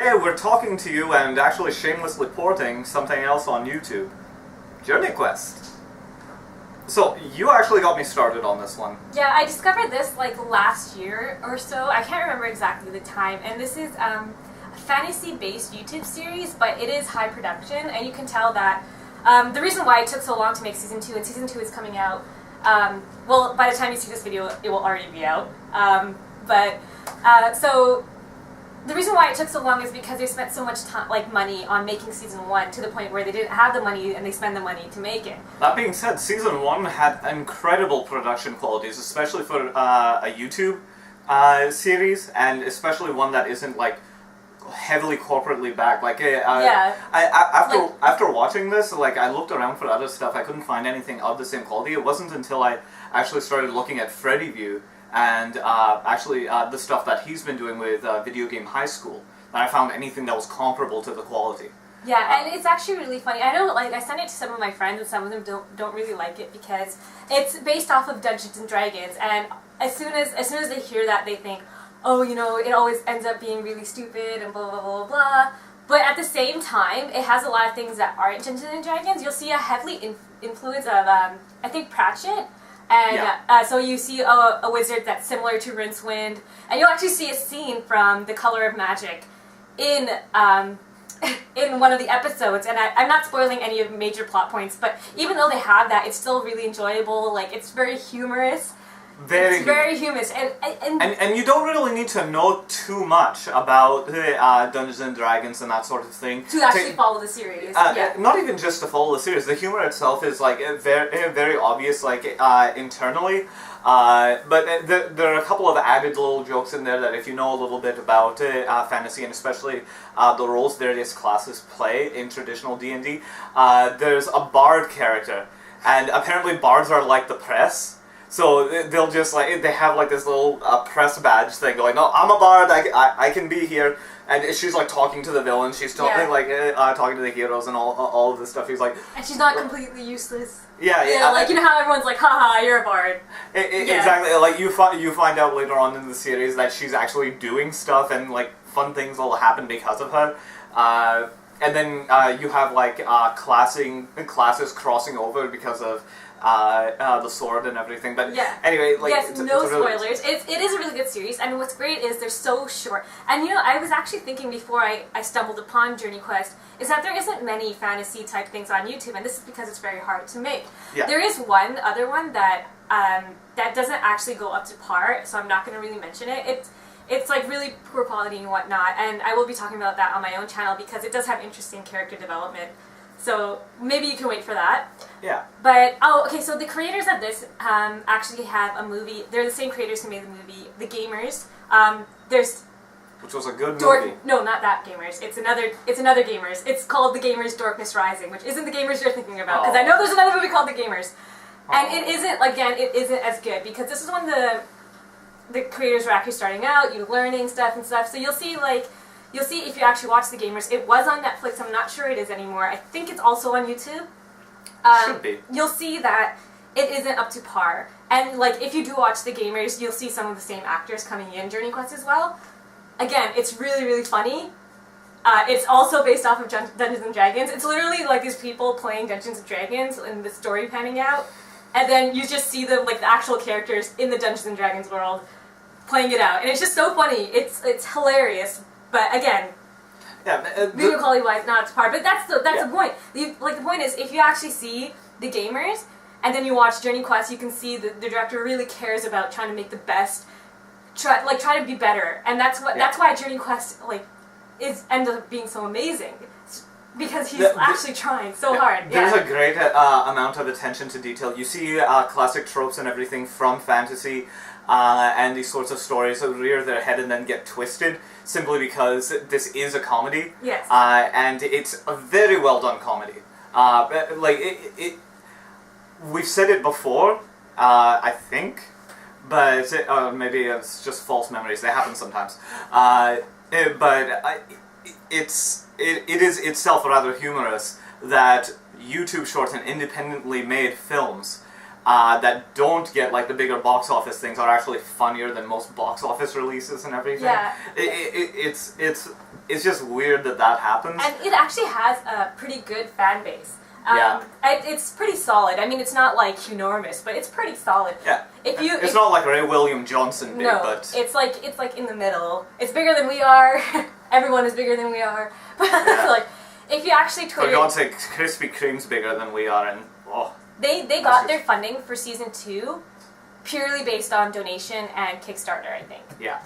Hey, we're talking to you and actually shamelessly porting something else on YouTube. Journey Quest. So, you actually got me started on this one. Yeah, I discovered this like last year or so. I can't remember exactly the time. And this is a fantasy-based YouTube series, but it is high production, and you can tell that the reason why it took so long to make Season 2, and Season 2 is coming out, well, by the time you see this video, it will already be out. So the reason why it took so long is because they spent so much time, money on making Season 1 to the point where they didn't have the money and they spent the money to make it. That being said, Season 1 had incredible production qualities, especially for a YouTube series, and especially one that isn't like heavily corporately backed. After watching this, I looked around for other stuff. I couldn't find anything of the same quality. It wasn't until I actually started looking at Freddy View and the stuff that he's been doing with Video Game High School that I found anything that was comparable to the quality. Yeah, and it's actually really funny. I know, I sent it to some of my friends, and some of them don't really like it because it's based off of Dungeons and Dragons, and as soon as they hear that, they think, oh, it always ends up being really stupid and blah blah blah blah. But at the same time, it has a lot of things that aren't Dungeons and Dragons. You'll see a heavily influence of I think Pratchett. And so you see a wizard that's similar to Rincewind, and you'll actually see a scene from The Color of Magic in one of the episodes. And I'm not spoiling any of major plot points, but even though they have that, it's still really enjoyable. It's very humorous. Very humorous, and you don't really need to know too much about Dungeons and Dragons and that sort of thing to actually follow the series. Not even just to follow the series. The humor itself is very obvious, internally. But there are a couple of added little jokes in there that if you know a little bit about fantasy, and especially the roles various classes play in traditional D&D, there's a bard character, and apparently bards are like the press. So they'll just they have this little press badge thing going, no, I'm a bard, I can be here, and she's talking to the villain, she's talking talking to the heroes and all of this stuff. He's like, and she's not completely useless. Yeah, you know how everyone's like, haha, you're a bard. Exactly. You find out later on in the series that she's actually doing stuff, and fun things will happen because of her. And then you have classes crossing over because of the sword and everything, but anyway, no spoilers. It is a really good series, and what's great is they're so short. And I was actually thinking before I stumbled upon Journey Quest is that there isn't many fantasy type things on YouTube, and this is because it's very hard to make. Yeah. There is one other one that that doesn't actually go up to par, so I'm not going to really mention it. It's really poor quality and whatnot, and I will be talking about that on my own channel because it does have interesting character development. So maybe you can wait for that. Yeah. But, so the creators of this actually have a movie. They're the same creators who made the movie The Gamers. Which was a good movie. No, not that Gamers. It's another Gamers. It's called The Gamers Darkness Rising, which isn't the Gamers you're thinking about. Because I know there's another movie called The Gamers. And it isn't as good because this is when the creators were actually starting out, learning stuff and stuff. So you'll see if you actually watch The Gamers, it was on Netflix, I'm not sure it is anymore. I think it's also on YouTube. Should be. You'll see that it isn't up to par. And if you do watch The Gamers, you'll see some of the same actors coming in Journey Quest as well. Again, it's really, really funny. It's also based off of Dungeons and Dragons. It's literally these people playing Dungeons and Dragons and the story panning out. And then you just see them, the actual characters in the Dungeons and Dragons world playing it out. And it's just so funny. It's hilarious. But again, video quality wise, not up to par. But that's the point. The point is, if you actually see The Gamers and then you watch Journey Quest, you can see the director really cares about trying to make the best, try to be better, and that's why Journey Quest ends up being so amazing. Because he's actually trying so hard. There's a great amount of attention to detail. You see classic tropes and everything from fantasy and these sorts of stories that rear their head and then get twisted simply because this is a comedy. Yes. And it's a very well done comedy. We've said it before, I think, but maybe it's just false memories. They happen sometimes. It is itself rather humorous that YouTube Shorts and independently made films that don't get the bigger box office things are actually funnier than most box office releases and everything. Yeah. it's just weird that happens. And it actually has a pretty good fan base. Yeah. It's pretty solid. I mean, it's not like enormous, but it's pretty solid. Yeah. If It's not like Ray William Johnson big, no, but it's like in the middle. It's bigger than we are. Everyone is bigger than we are. But like, if you actually for Twitter, God's sake, Krispy Kreme's bigger than we are, and oh, they got their funding for season 2 purely based on donation and Kickstarter, I think. yeah.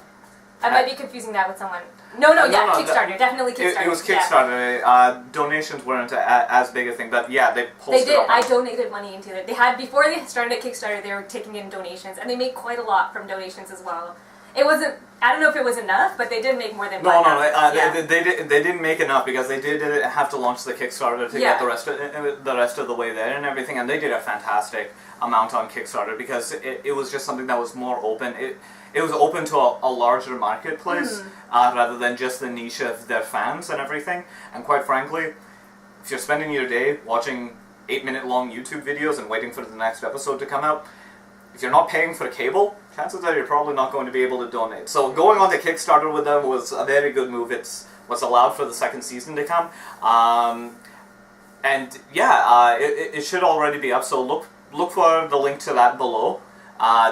I might be confusing that with someone. No, Kickstarter, definitely Kickstarter. It was yeah. Kickstarter. Donations weren't as big a thing, but yeah, they They posted did. up. I donated money into it. They had before they started Kickstarter. They were taking in donations, and they made quite a lot from donations as well. It wasn't. I don't know if it was enough, but they did make more than. No, yeah. they didn't make enough because they did have to launch the Kickstarter to get the rest of the way there and everything, and they did a fantastic amount on Kickstarter because it was just something that was more open. It was open to a larger marketplace rather than just the niche of their fans and everything. And quite frankly, if you're spending your day watching 8-minute long YouTube videos and waiting for the next episode to come out, if you're not paying for cable, chances are you're probably not going to be able to donate. So going on to Kickstarter with them was a very good move. It's what's allowed for the second season to come. And yeah, it should already be up, so look for the link to that below.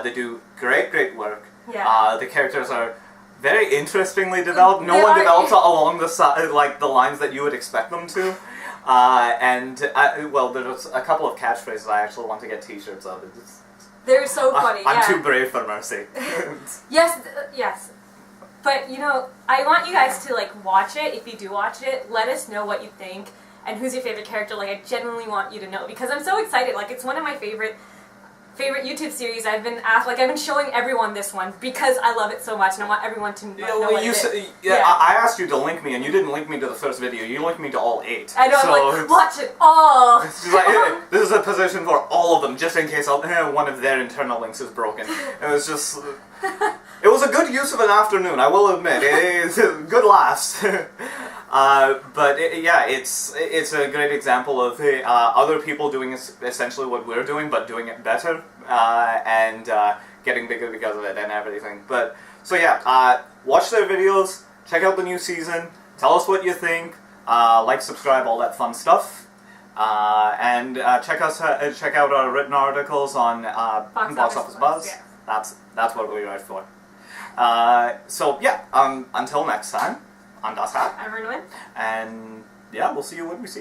They do great work. Yeah. The characters are very interestingly developed. No one develops along the side, like the lines that you would expect them to. Well, there's a couple of catchphrases I actually want to get T-shirts of. They're so funny. I'm yeah. too brave for mercy. Yes. But I want you guys to like watch it. If you do watch it, let us know what you think and who's your favorite character. Like, I genuinely want you to know because I'm so excited. Like, it's one of my favorite YouTube series. I've been showing everyone this one because I love it so much and I want everyone to know what it is. I asked you to link me and you didn't link me to the first video. You linked me to all 8. I know. So I'm like, watch it all. It's just like, this is a position for all of them, just in case one of their internal links is broken. It was just. It was a good use of an afternoon, I will admit. It's good laughs. But it's a great example of other people doing essentially what we're doing, but doing it better and getting bigger because of it and everything. But so yeah, watch their videos, check out the new season, tell us what you think, like, subscribe, all that fun stuff, and check out our written articles on Box Office Buzz. Yeah. That's what we write for. So yeah, until next time. I'm Das Hat. I'm Renwin. And yeah, we'll see you when we see you.